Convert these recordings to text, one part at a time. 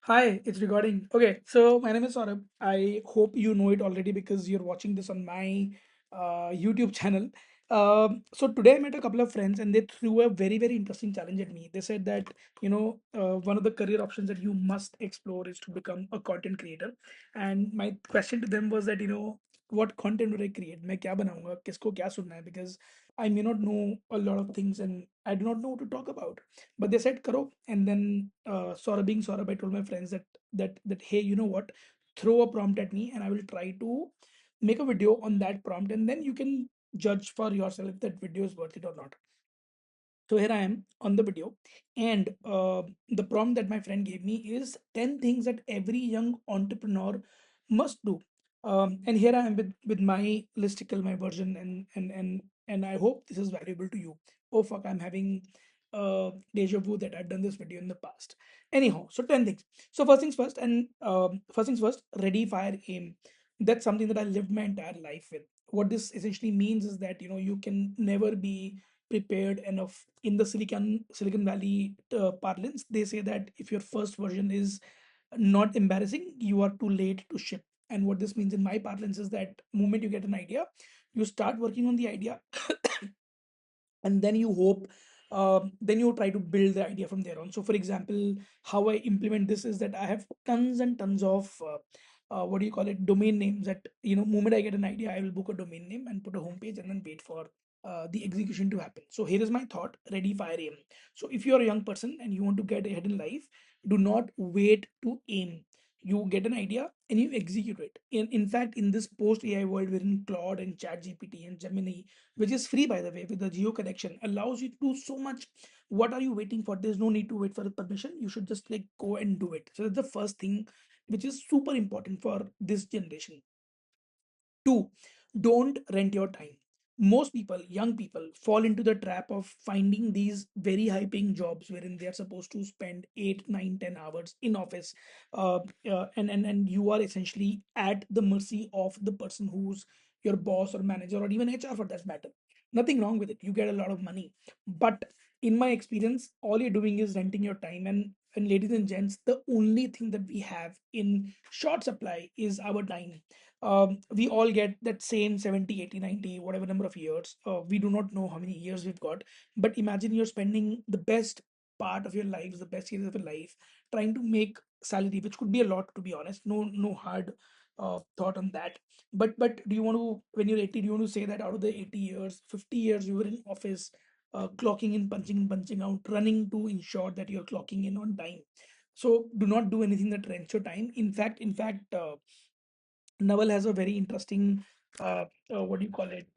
Hi, it's recording. Okay, so my name is Saurabh. I hope you know it already because you're watching this on my YouTube channel. So today I met a couple of friends and they threw a very interesting challenge at me. They said that one of the career options that you must explore is to become a content creator. And my question to them was that what content would I create? मैं क्या बनाऊंगा? किसको क्या सुनना है? Because I may not know a lot of things and I do not know what to talk about. But they said karo, and then Saurabh being Saurabh, I told my friends that hey, you know what, throw a prompt at me and I will try to make a video on that prompt, and then you can judge for yourself if that video is worth it or not. So here I am on the video, and the prompt that my friend gave me is 10 things that every young entrepreneur must do. And here I am with my listicle, my version, and I hope this is valuable to you. Oh fuck, I'm having deja vu that I've done this video in the past. Anyhow, so 10 things. So first things first, and first things first, ready, fire, aim. That's something that I lived my entire life with. What this essentially means is that you can never be prepared enough. In the Silicon Valley parlance, they say that if your first version is not embarrassing, you are too late to ship. And what this means in my parlance is that moment you get an idea, you start working on the idea, and then you hope, then you try to build the idea from there on. So for example, how I implement this is that I have tons and tons of what do you call it, domain names. That moment I get an idea, I will book a domain name and put a homepage and then wait for the execution to happen. So here is my thought: ready, fire, aim. So if you're a young person and you want to get ahead in life, do not wait to aim. You get an idea and you execute it. In fact, in this post AI world, wherein Claude and Chat GPT and Gemini, which is free by the way, with the geo connection, allows you to do so much. What are you waiting for? There's no need to wait for the permission. You should just like go and do it. So that's the first thing, which is super important for this generation. Two, don't rent your time. Most people, young people, fall into the trap of finding these very high paying jobs wherein they are supposed to spend 8, 9, 10 hours in office. And you are essentially at the mercy of the person who's your boss or manager or even HR for that matter. Nothing wrong with it. You get a lot of money. But in my experience, all you're doing is renting your time. And ladies and gents, the only thing that we have in short supply is our time. We all get that same 70, 80, 90, whatever number of years. We do not know how many years we've got, but imagine you're spending the best part of your lives, the best years of your life, trying to make salary, which could be a lot, to be honest. No hard thought on that. But do you want to, when you're 80, do you want to say that out of the 80 years, 50 years you were in office, clocking in, punching out, running to ensure that you're clocking in on time? So do not do anything that rents your time. In fact, Naval has a very interesting, what do you call it,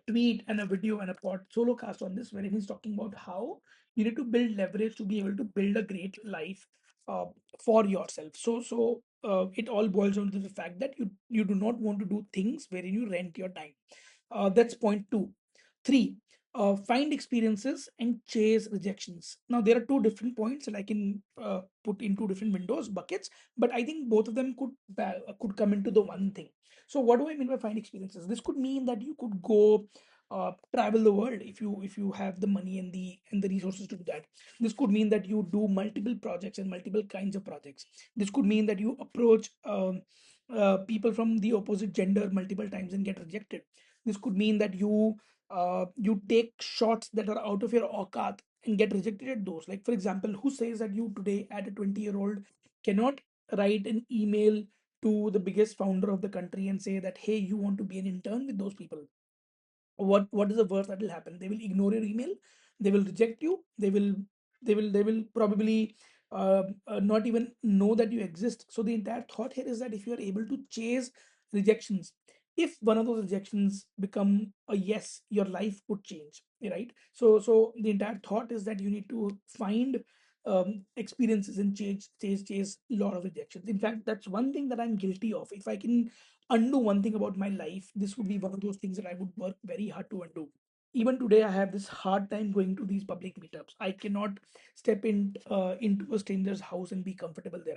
tweet and a video and a pod solo cast on this, where he's talking about how you need to build leverage to be able to build a great life uh, for yourself. So it all boils down to the fact that you do not want to do things wherein you rent your time. That's point two. Three, find experiences and chase rejections. Now, there are two different points that I can put in two different windows, buckets, but I think both of them could come into the one thing. So, what do I mean by find experiences? This could mean that you could go travel the world if you have the money and the resources to do that. This could mean that you do multiple projects and multiple kinds of projects. This could mean that you approach people from the opposite gender multiple times and get rejected. This could mean that you take shots that are out of your aukat and get rejected at those. Like for example, who says that you today at a 20-year-old cannot write an email to the biggest founder of the country and say that hey, you want to be an intern with those people? What is the worst that will happen? They will ignore your email, they will reject you, they will probably not even know that you exist. So the entire thought here is that if you are able to chase rejections, if one of those rejections become a yes, your life could change, right? So the entire thought is that you need to find experiences and chase a lot of rejections. In fact, that's one thing that I'm guilty of. If I can undo one thing about my life, this would be one of those things that I would work very hard to undo. Even today, I have this hard time going to these public meetups. I cannot step into a stranger's house and be comfortable there.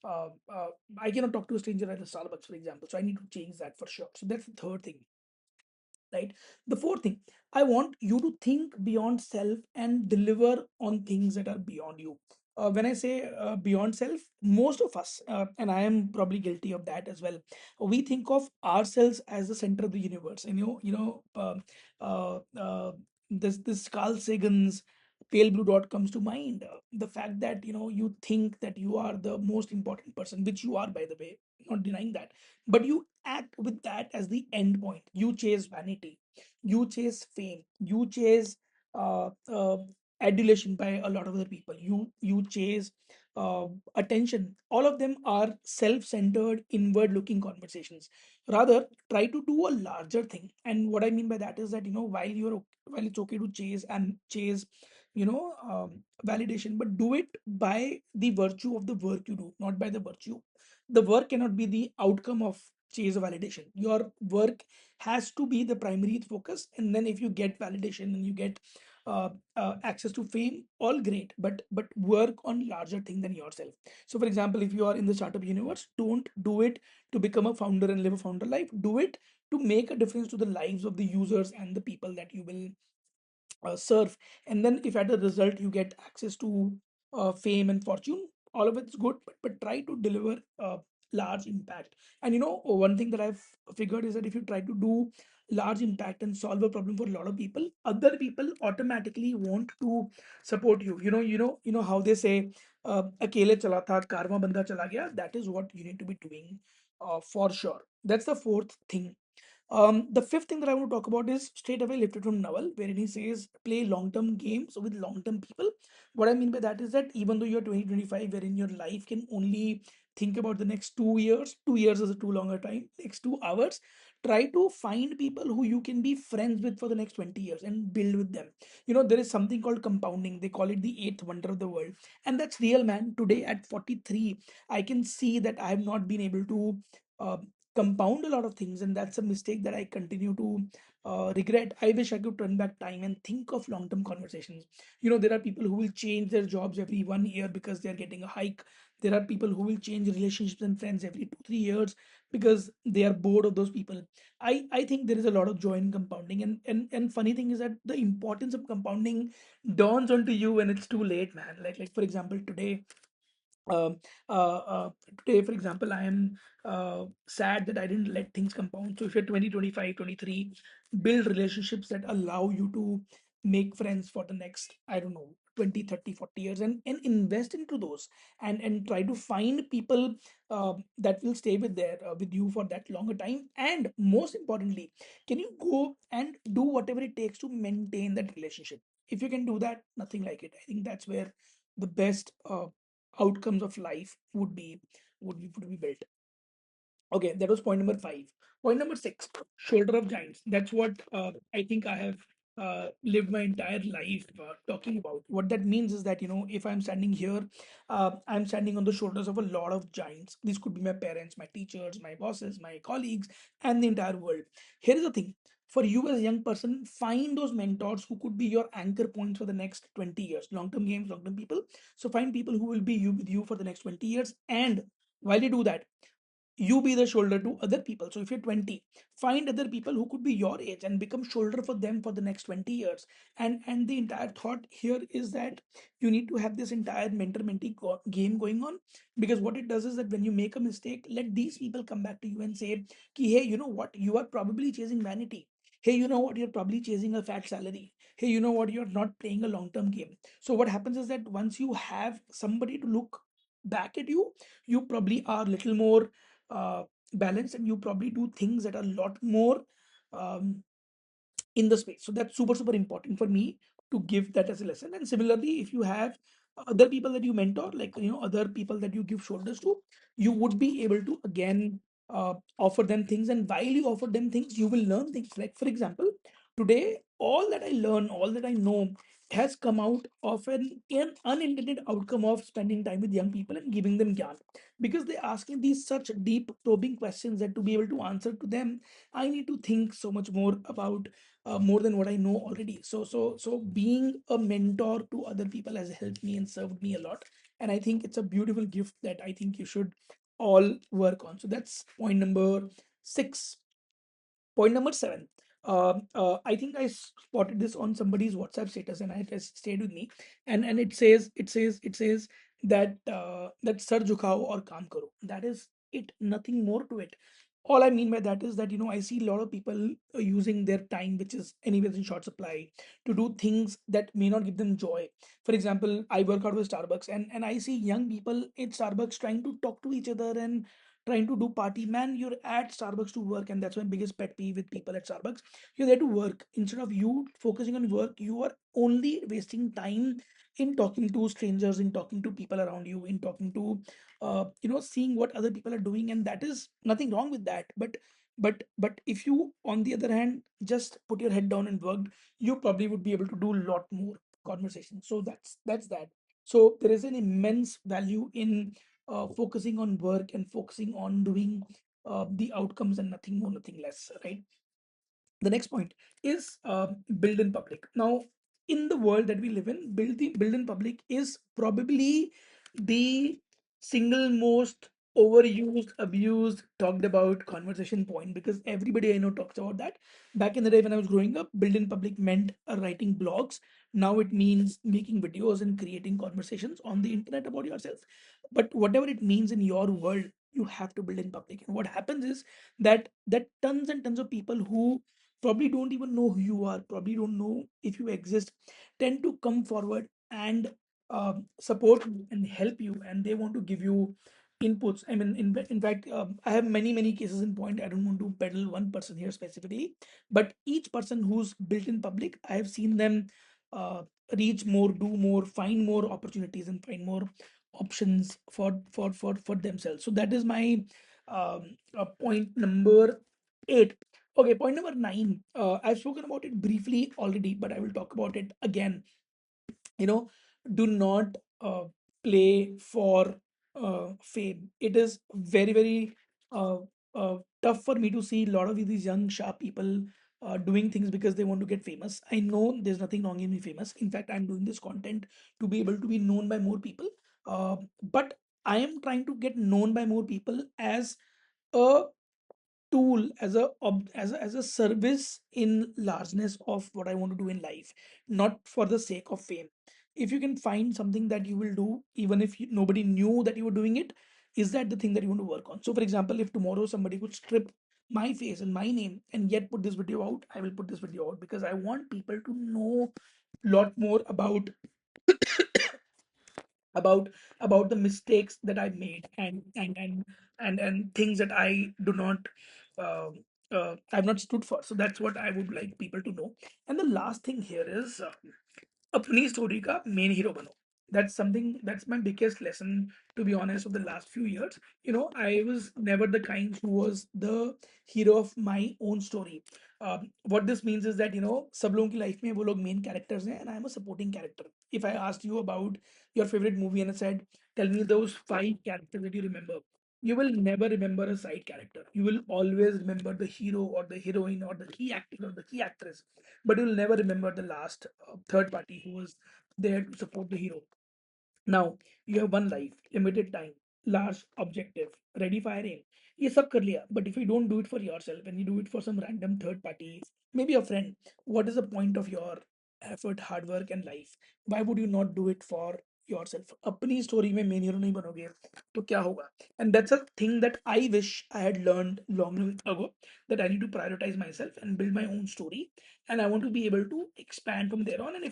Uh, uh, I cannot talk to a stranger at a Starbucks, for example. So I need to change that for sure. So that's the third thing. right? The fourth thing, I want you to think beyond self and deliver on things that are beyond you. When I say beyond self, most of us, and I am probably guilty of that as well, we think of ourselves as the center of the universe. And uh, uh, this Carl Sagan's pale blue dot comes to mind. The fact that you think that you are the most important person, which you are, by the way, not denying that, but you act with that as the end point. You chase vanity, you chase fame, you chase uh, uh, adulation by a lot of other people, you chase uh, attention. All of them are self-centered, inward-looking conversations. Rather, try to do a larger thing. And what I mean by that is that while it's okay to chase validation, but do it by the virtue of the work you do, not by the virtue. The work cannot be the outcome of chase of validation. Your work has to be the primary focus, and then if you get validation and you get access to fame, all great, but work on larger thing than yourself. So for example, if you are in the startup universe, don't do it to become a founder and live a founder life. Do it to make a difference to the lives of the users and the people that you will serve. And then if at the result you get access to fame and fortune, all of it's good, but try to deliver large impact. And one thing that I've figured is that if you try to do large impact and solve a problem for a lot of people, other people automatically want to support you. How they say, akele chala tha karma banda chala gaya. That is what you need to be doing, for sure. That's the fourth thing. The fifth thing that I want to talk about is straight away lifted from Naval, wherein he says play long-term games with long-term people. What I mean by that is that even though you're 2025, wherein your life can only think about the next 2 years, 2 years is a too long a time, next 2 hours, try to find people who you can be friends with for the next 20 years and build with them. There is something called compounding. They call it the eighth wonder of the world. And that's real, man. Today at 43, I can see that I have not been able to uh, compound a lot of things, and that's a mistake that I continue to regret. I wish I could turn back time and think of long-term conversations. There are people who will change their jobs every 1 year because they're getting a hike. There are people who will change relationships and friends every 2 3 years because they are bored of those people. I think there is a lot of joy in compounding, and funny thing is that the importance of compounding dawns onto you when it's too late, man. Like for example, um, today, for example, I am sad that I didn't let things compound. So if you're 20, 25, 23, build relationships that allow you to make friends for the next, I don't know, 20, 30, 40 years, and invest into those, and try to find people that will stay with you for that longer time. And most importantly, can you go and do whatever it takes to maintain that relationship? If you can do that, nothing like it. I think that's where the best outcomes of life would be built. Okay, that was point number five. Point number six, shoulder of giants. That's what I think I have lived my entire life talking about. What that means is that, if I'm standing here, I'm standing on the shoulders of a lot of giants. These could be my parents, my teachers, my bosses, my colleagues, and the entire world. Here is the thing. For you as a young person, find those mentors who could be your anchor points for the next 20 years. Long-term games, long-term people. So find people who will be with you for the next 20 years. And while you do that, you be the shoulder to other people. So if you're 20, find other people who could be your age and become shoulder for them for the next 20 years. And the entire thought here is that you need to have this entire mentor mentee game going on, because what it does is that when you make a mistake, let these people come back to you and say Ki, hey, you know what, you are probably chasing vanity. Hey, you know what, you're probably chasing a fat salary. Hey, you know what, you're not playing a long-term game. So what happens is that once you have somebody to look back at you, you probably are a little more uh, balanced, and you probably do things that are a lot more um, in the space. So that's super, super important for me to give that as a lesson. And similarly, if you have other people that you mentor, like, other people that you give shoulders to, you would be able to again offer them things. And while you offer them things, you will learn things. Like, for example, today, all that I learn, all that I know has come out of an unintended outcome of spending time with young people and giving them gyan, because they ask me these such deep probing questions that to be able to answer to them, I need to think so much more about more than what I know already. So being a mentor to other people has helped me and served me a lot. And I think it's a beautiful gift that I think you should all work on. So that's point number six. Point number seven. I think I spotted this on somebody's WhatsApp status, and it has stayed with me. And it says that that sar jhukao or kaam karo. That is it. Nothing more to it. All I mean by that is that I see a lot of people using their time, which is anyways in short supply, to do things that may not give them joy. For example, I work out with Starbucks, and I see young people in Starbucks trying to talk to each other and trying to do party. Man, you're at Starbucks to work, and that's my biggest pet peeve with people at Starbucks. You're there to work. Instead of you focusing on work, you are only wasting time in talking to strangers, in talking to people around you, in talking to seeing what other people are doing. And that is nothing wrong with that. But if you, on the other hand, just put your head down and worked, you probably would be able to do a lot more conversation. So that's that. So there is an immense value in focusing on work and focusing on doing the outcomes and nothing more, nothing less, right? The next point is build in public. Now, in the world that we live in, build in public is probably the single most overused, abused, talked about conversation point, because everybody I know talks about that. Back in the day when I was growing up, build in public meant writing blogs. Now it means making videos and creating conversations on the internet about yourself. But whatever it means in your world, you have to build in public. And what happens is that tons and tons of people who probably don't even know who you are, probably don't know if you exist, tend to come forward and support you and help you, and they want to give you inputs. I mean, in fact, I have many cases in point. I don't want to peddle one person here specifically, but each person who's built in public, I have seen them uh, reach more, do more, find more opportunities, and find more options for themselves. So that is my point number 8. Okay, point number 9. I've spoken about it briefly already, but I will talk about it again. You know, do not play for fame. It is very uh, tough for me to see a lot of these young, sharp people doing things because they want to get famous. I know there's nothing wrong in being famous. In fact, I'm doing this content to be able to be known by more people. But I am trying to get known by more people as a tool, as as a service in largeness of what I want to do in life, not for the sake of fame. If you can find something that you will do even if nobody knew that you were doing it, is that the thing that you want to work on? So for example, if tomorrow somebody could strip my face and my name and yet put this video out, I will put this video out because I want people to know a lot more about about the mistakes that I made, and things that I do not I've not stood for. So that's what I would like people to know. And the last thing here is अपनी story का main hero बनो. That's something, that's my biggest lesson, to be honest, of the last few years. I was never the kind who was the hero of my own story. What this means is that सब लोगों की life में वो लोग main characters हैं, and I am a supporting character. If I asked you about your favorite movie and I said, tell me those 5 characters that you remember, you will never remember a side character. You will always remember the hero or the heroine or the key actor or the key actress, but you'll never remember the last third party who was there to support the hero. Now, you have one life, limited time, large objective, ready, fire, aim. ये सब कर लिया, but if you don't do it for yourself and you do it for some random third party, maybe a friend, what is the point of your effort, hard work and life? Why would you not do it for yourself? अपनी story में main hero नहीं बनोगे तो क्या होगा? And that's a thing that I wish I had learned long ago, that I need to prioritize myself and build my own story, and I want to be able to expand from there on. And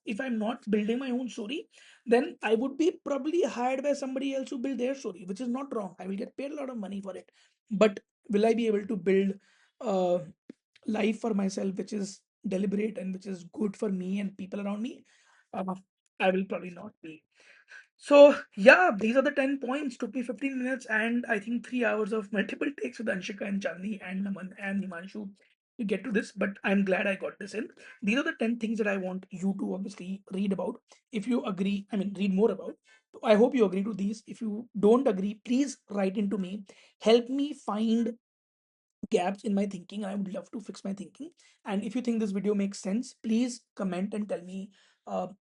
if I'm not building my own story, then I would be probably hired by somebody else to build their story, which is not wrong. I will get paid a lot of money for it. But will I be able to build a life for myself, which is deliberate and which is good for me and people around me? Uh, I will probably not be. So yeah, these are the 10 points. Took me 15 minutes and I think 3 hours of multiple takes with Anshika and Chandni and Naman and Himanshu to get to this, but I'm glad I got this in. These are the 10 things that I want you to obviously read about. If you agree, I mean, read more about. I hope you agree to these. If you don't agree, please write into me. Help me find gaps in my thinking. I would love to fix my thinking. And if you think this video makes sense, please comment and tell me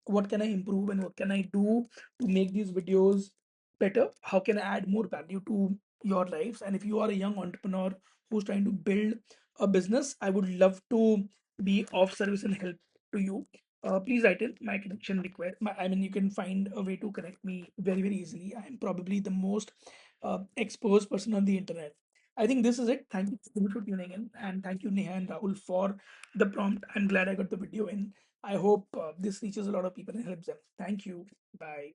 what can I improve and what can I do to make these videos better. How can I add more value to your lives? And if you are a young entrepreneur who's trying to build a business, I would love to be of service and help to you. Please write in my connection request. I mean, you can find a way to connect me very, very easily. I am probably the most exposed person on the internet. I think this is it. Thank you so much for tuning in. And thank you, Neha and Rahul, for the prompt. I'm glad I got the video in. I hope this reaches a lot of people and helps them. Thank you. Bye.